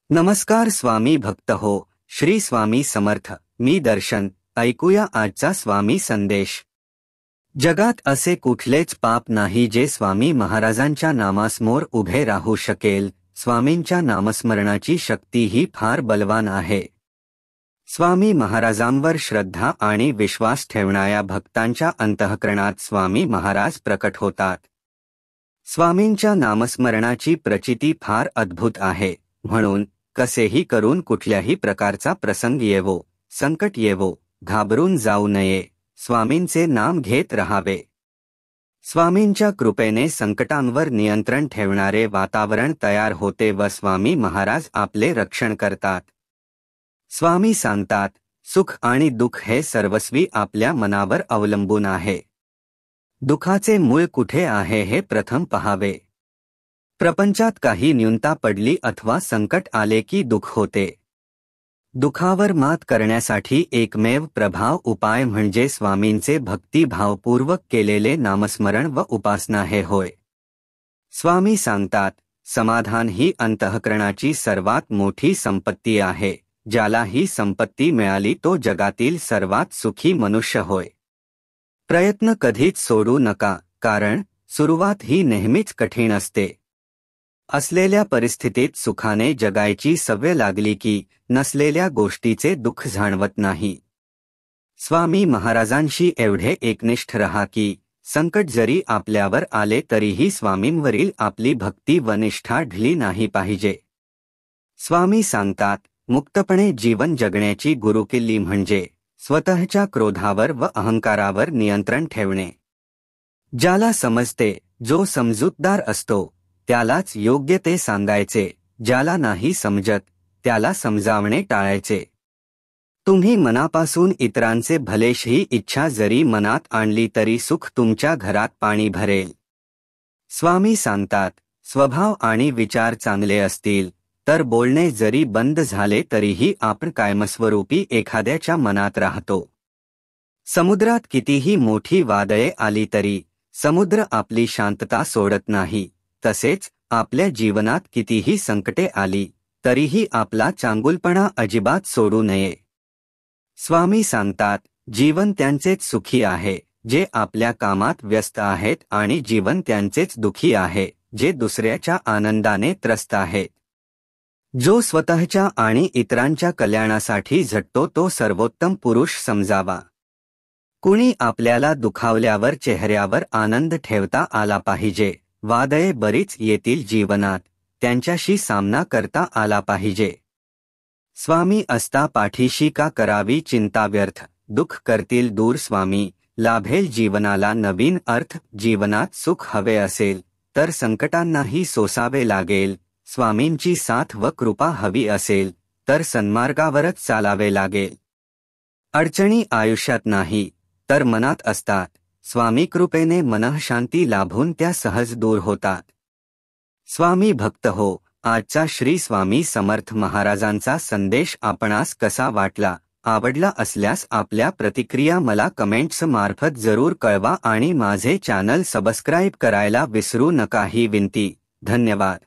नमस्कार स्वामी भक्त हो, श्री स्वामी समर्थ. मी दर्शन. ऐकूया आजचा स्वामी संदेश. जगात असे कुठलेच पाप नाही जे स्वामी महाराजांच्या नामासमोर उभे राहू शकेल. स्वामींच्या नामस्मरणाची शक्ती ही फार बलवान आहे. स्वामी महाराजांवर श्रद्धा आणि विश्वास ठेवणाऱ्या भक्तांच्या अंतःकरणात स्वामी महाराज प्रकट होतात. स्वामींच्या नामस्मरणाची प्रचिती फार अद्भुत आहे. म्हणून कसेही करून कुठल्याही प्रकारचा प्रसंग येवो, संकट येवो, घाबरून जाऊ नये. स्वामींचे नाम घेत राहावे. स्वामींच्या कृपेने संकटांवर नियंत्रण ठेवणारे वातावरण तयार होते व स्वामी महाराज आपले रक्षण करतात. स्वामी सांगतात, सुख आणि दुःख हे सर्वस्वी आपल्या मनावर अवलंबून आहे. दुःखाचे मूळ कुठे आहे हे प्रथम पहावे. प्रपंचात काही न्यूनता पडली अथवा संकट आले की दुःख होते. दुःखावर मात करण्यासाठी एकमेव प्रभाव उपाय म्हणजे स्वामींचे भक्तिभावपूर्वक केलेले नामस्मरण व उपासना हे होय. स्वामी सांगतात, समाधान ही अंतःकरणाची सर्वात मोठी संपत्ती आहे. ज्याला ही संपत्ती मिळाली तो जगातील सर्वात सुखी मनुष्य होय. प्रयत्न कधीच सोडू नका, कारण सुरुवात ही नेहमीच कठीण असते. असलेल्या परिस्थितीत सुखाने जगायची सवय लागली की नसलेल्या गोष्टीचे दुःख जाणवत नाही. स्वामी महाराजांशी एवढे एकनिष्ठ रहा की संकट जरी आपल्यावर आले तरीही स्वामींवरील आपली भक्ती व निष्ठा ढिली नाही पाहिजे. स्वामी सांगतात, मुक्तपणे जीवन जगण्याची गुरुकिल्ली म्हणजे स्वतःच्या क्रोधावर व अहंकारावर नियंत्रण ठेवणे. ज्याला समजते, जो समजूतदार असतो, त्यालाच योग्य ते सांगायचे. ज्याला नाही समजत, त्याला समजावणे टाळायचे. तुम्ही मनापासून इतरांचे भलेशी इच्छा जरी मनात आणली तरी सुख तुमच्या घरात पाणी भरेल. स्वामी सांगतात, स्वभाव आणि विचार चांगले असतील तर बोलणे जरी बंद झाले तरीही आपण कायमस्वरूपी एखाद्याच्या मनात राहतो. समुद्रात कितीही मोठी वादळे आली तरी समुद्र आपली शांतता सोडत नाही. तसेच आपल्या जीवनात कितीही संकटे आली तरीही आपला चांगुलपणा अजिबात सोडू नये. स्वामी सांगतात, जीवन त्यांचेच सुखी आहे जे आपल्या कामात व्यस्त आहेत आणि जीवन त्यांचेच दुःखी आहे जे दुसऱ्याच्या आनंदाने त्रस्त आहेत. जो स्वतःच्या आणि इतरांच्या कल्याणासाठी झटतो तो सर्वोत्तम पुरुष समजावा. कुणी आपल्याला दुखावल्यावर चेहऱ्यावर आनंद ठेवता आला पाहिजे. वादळे बरीच येतील जीवनात, त्यांच्याशी सामना करता आला पाहिजे. स्वामी असता पाठीशी का करावी चिंता व्यर्थ. दुःख करतील दूर स्वामी, लाभेल जीवनाला नवीन अर्थ. जीवनात सुख हवे असेल तर संकटांनाही सोसावे लागेल. स्वामींची साथ व कृपा हवी असेल तर सन्मार्गावरच चालावे लागेल. अडचणी आयुष्यात नाही तर मनात असतात. स्वामी कृपेने मनःशांती लाभून त्या सहज दूर होतात. स्वामी भक्त हो, आजचा श्री स्वामी समर्थ महाराजांचा संदेश आपणास कसा वाटला? आवडला असल्यास आपल्या प्रतिक्रिया मला कमेंट्स मार्फत जरूर कळवा आणि माझे चॅनल सबस्क्राईब करायला विसरू नका ही विनंती. धन्यवाद.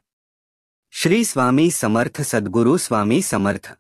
श्री स्वामी समर्थ. सद्गुरू स्वामी समर्थ.